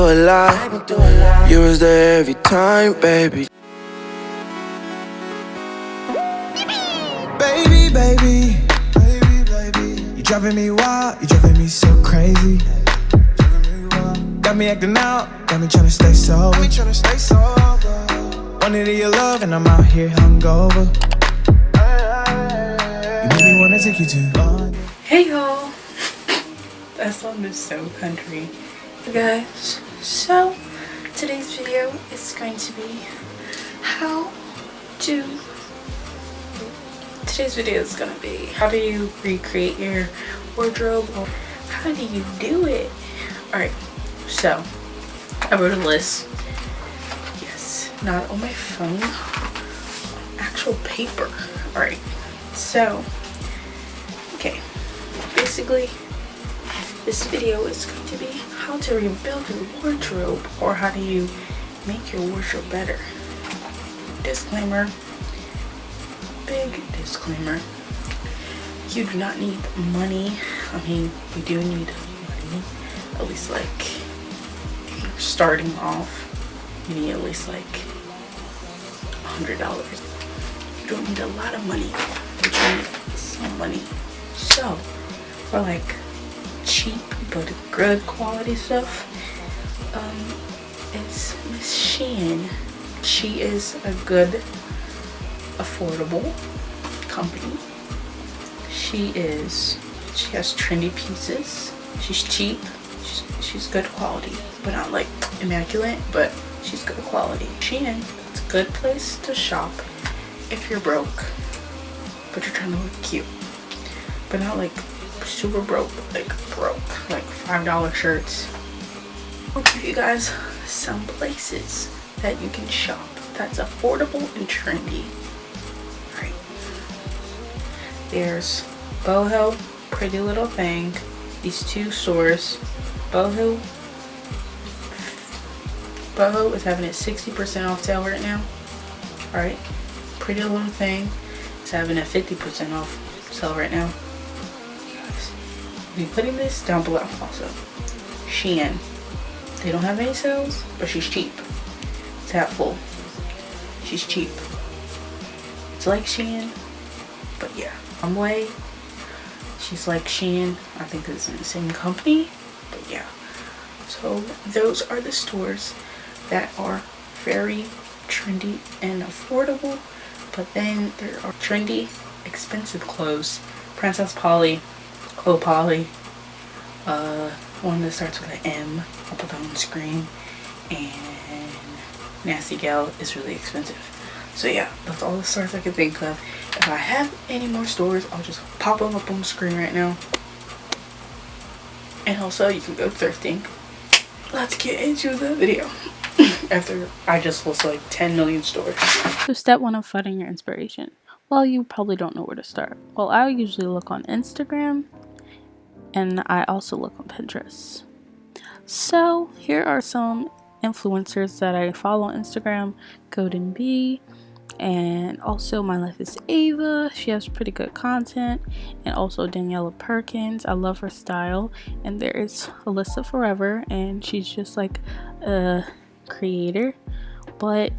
a lot. You was there every time, baby. Baby, you driving me wild, you driving me so crazy. Got me acting out, got me tryna stay sober. Wanted your love and I'm out here hungover. You made me wanna take you to. Hey y'all, that song is so country. You guys, so today's video is going to be how do you recreate your wardrobe, or how do you do it? Alright, so I wrote a list. Yes, not on my phone, on actual paper. Alright, so okay, basically this video is going to be how to rebuild your wardrobe, or how do you make your wardrobe better. Disclaimer, big disclaimer, you do not need money. I mean, you do need money, at least like if you're starting off, you need at least like $100. You don't need a lot of money, but you need some money. So for like cheap but good quality stuff, it's Miss Shein. She is a good, affordable company. She has trendy pieces. She's cheap. She's good quality, but not like immaculate, but she's good quality. Shein, it's a good place to shop if you're broke, but you're trying to look cute, but not like super broke, like $5 shirts. I'll give you guys some places that you can shop that's affordable and trendy. Right. There's Boho, Pretty Little Thing. These two stores. Boho is having a 60% off sale right now. Alright. Pretty Little Thing is having a 50% off sale right now. Guys, I'll be putting this down below also. Shein. They don't have any sales, but she's cheap. It's half full. She's cheap. It's like Shein, but yeah. Way, she's like Shein. I think it's in the same company, but yeah. So those are the stores that are very trendy and affordable, but then there are trendy, expensive clothes. Princess Polly, Chloe Polly, one that starts with an M. I'll put that on the screen. And Nasty Gal is really expensive. So yeah, that's all the stores I can think of. If I have any more stores, I'll just pop them up on the screen right now. And also, you can go thrifting. Let's get into the video. After I just list like 10 million stores. So step 1 of finding your inspiration. Well, you probably don't know where to start. Well, I usually look on Instagram, and I also look on Pinterest. So here are some influencers that I follow on Instagram. Golden Bee, and also My Life is Ava. She has pretty good content. And also Daniela Perkins. I love her style. And there is Alyssa Forever, and she's just like a creator. But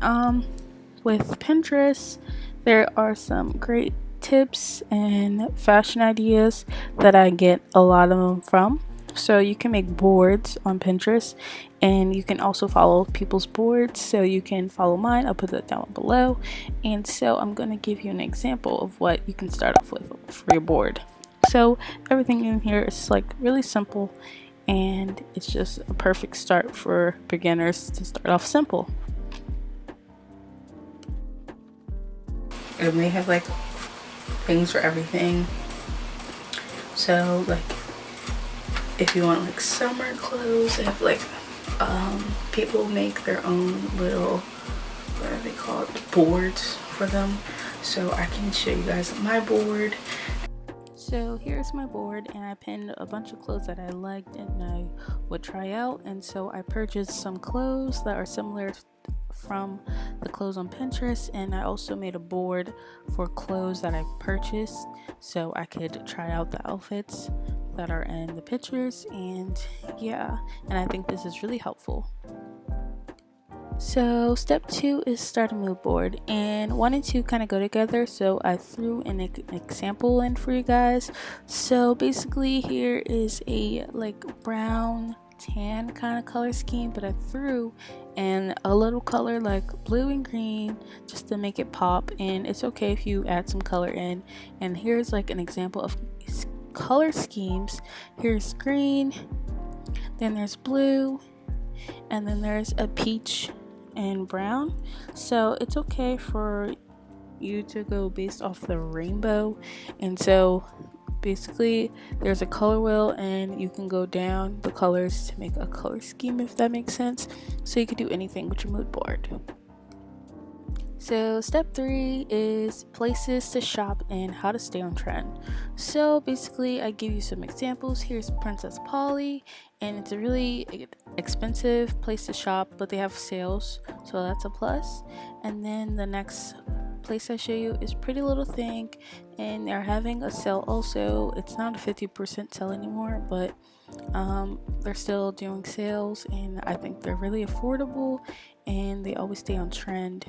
with Pinterest, there are some great tips and fashion ideas that I get a lot of them from. So you can make boards on Pinterest, and you can also follow people's boards. So you can follow mine. I'll put that down below. And so I'm going to give you an example of what you can start off with for your board. So everything in here is like really simple, and it's just a perfect start for beginners to start off simple. And they have like things for everything. So like if you want like summer clothes, they have like people make their own little, what are they called, boards for them. So I can show you guys my board. So here's my board, and I pinned a bunch of clothes that I liked and I would try out. And so I purchased some clothes that are similar from the clothes on Pinterest, and I also made a board for clothes that I purchased so I could try out the outfits. that are in the pictures, and yeah, and I think this is really helpful. So step 2 is start a mood board, and 1 and 2 kind of go together, so I threw an example in for you guys. So basically here is a like brown tan kind of color scheme, but I threw in a little color like blue and green just to make it pop, and it's okay if you add some color in. And here's like an example of color schemes. Here's green, then there's blue, and then there's a peach and brown. So it's okay for you to go based off the rainbow. And so basically there's a color wheel, and you can go down the colors to make a color scheme, if that makes sense. So you can do anything with your mood board. So step 3 is places to shop and how to stay on trend. So basically I give you some examples. Here's Princess Polly, and it's a really expensive place to shop, but they have sales, so that's a plus. And then the next place I show you is Pretty Little Thing, and they're having a sale also. It's not a 50% sale anymore, but they're still doing sales, and I think they're really affordable, and they always stay on trend.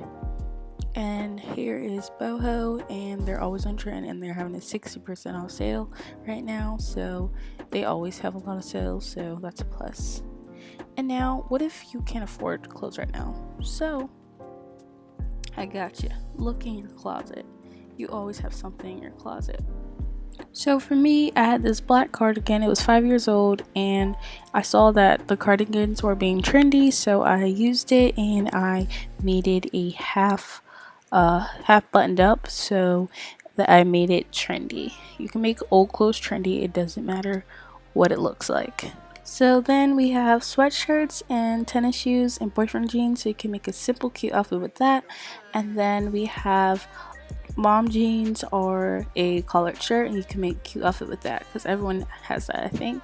And here is Boho, and they're always on trend, and they're having a 60% off sale right now, so they always have a lot of sales, so that's a plus. And now, what if you can't afford clothes right now? So I got you. Look in your closet. You always have something in your closet. So for me, I had this black cardigan. It was 5 years old, and I saw that the cardigans were being trendy, so I used it, and I made it a half buttoned up, so that I made it trendy. You can make old clothes trendy, it doesn't matter what it looks like. So then we have sweatshirts and tennis shoes and boyfriend jeans, so you can make a simple cute outfit with that. And then we have mom jeans or a collared shirt, and you can make a cute outfit with that because everyone has that, I think.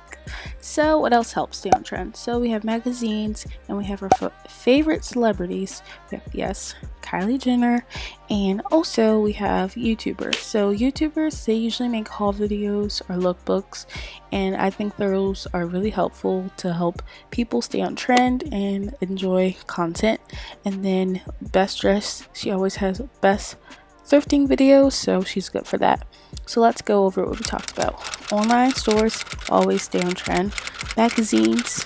So what else helps stay on trend? So we have magazines, and we have our favorite celebrities. We have, yes, Kylie Jenner, and also we have YouTubers. So YouTubers, they usually make haul videos or lookbooks, and I think those are really helpful to help people stay on trend and enjoy content. And then Best Dressed, she always has best thrifting videos, so she's good for that. So let's go over what we talked about. Online stores always stay on trend. Magazines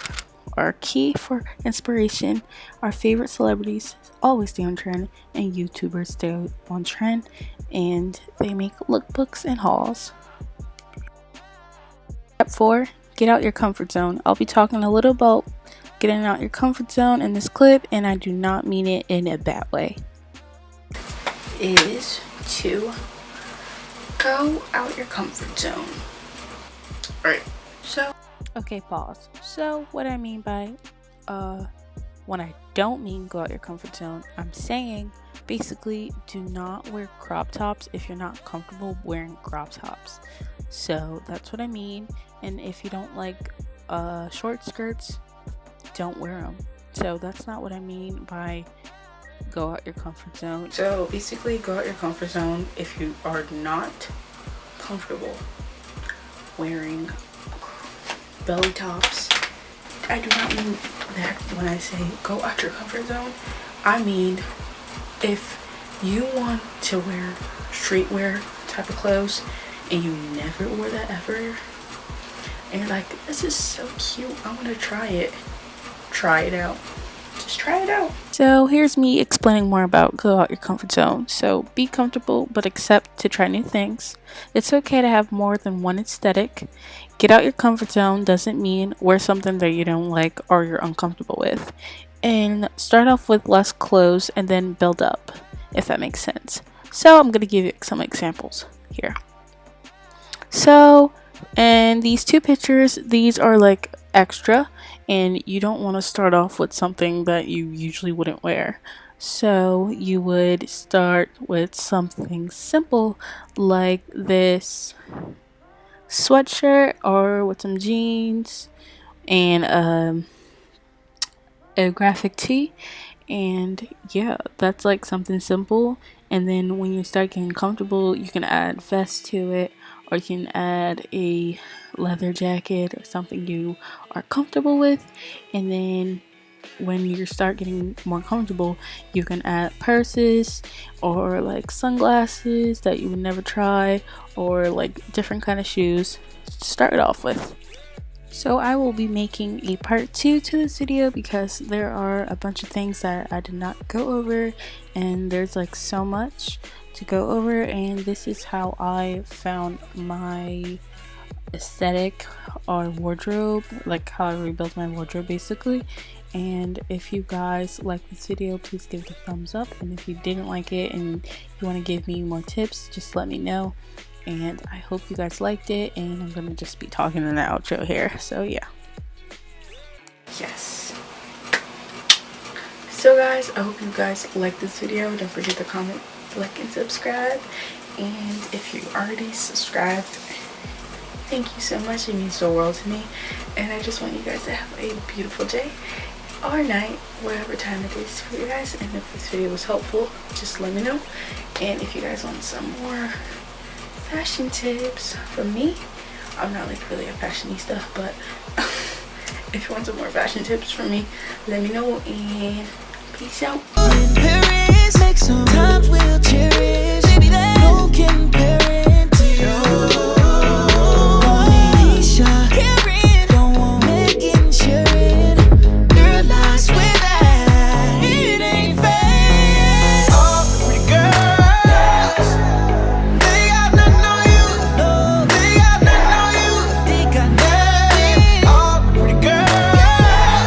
are key for inspiration. Our favorite celebrities always stay on trend, and YouTubers stay on trend, and they make lookbooks and hauls. Step 4, get out your comfort zone. I'll be talking a little about getting out your comfort zone in this clip, and I do not mean it in a bad way. Is to go out your comfort zone. Alright, so okay, pause. So what I mean by when I don't mean go out your comfort zone, I'm saying basically do not wear crop tops if you're not comfortable wearing crop tops. So that's what I mean. And if you don't like short skirts, don't wear them. So that's not what I mean by go out your comfort zone. So basically go out your comfort zone if you are not comfortable wearing belly tops. I do not mean that when I say go out your comfort zone. I mean if you want to wear streetwear type of clothes and you never wore that ever, and you're like, this is so cute, I want to try it. Try it out. Just try it out. So here's me explaining more about go out your comfort zone. So be comfortable, but accept to try new things. It's okay to have more than one aesthetic. Get out your comfort zone doesn't mean wear something that you don't like or you're uncomfortable with. And start off with less clothes and then build up, if that makes sense. So I'm going to give you some examples here. So, and these two pictures, these are like extra, and you don't want to start off with something that you usually wouldn't wear. So you would start with something simple like this sweatshirt or with some jeans and a graphic tee, and yeah, that's like something simple. And then when you start getting comfortable, you can add vest to it, or you can add a leather jacket or something you are comfortable with. And then when you start getting more comfortable, you can add purses or like sunglasses that you would never try, or like different kind of shoes to start off with. So I will be making a part 2 to this video because there are a bunch of things that I did not go over, and there's like so much to go over, and this is how I found my aesthetic or wardrobe, like how I rebuilt my wardrobe basically. And if you guys like this video, please give it a thumbs up, and if you didn't like it and you want to give me more tips, just let me know. And I hope you guys liked it, and I'm gonna just be talking in the outro here, so yeah. Yes, so guys, I hope you guys liked this video. Don't forget to comment, like, and subscribe. And if you already subscribed, thank you so much. It means the world to me, and I just want you guys to have a beautiful day or night, whatever time it is for you guys. And if this video was helpful, just let me know. And if you guys want some more fashion tips from me, I'm not like really a fashionista, but if you want some more fashion tips from me, let me know. And peace out.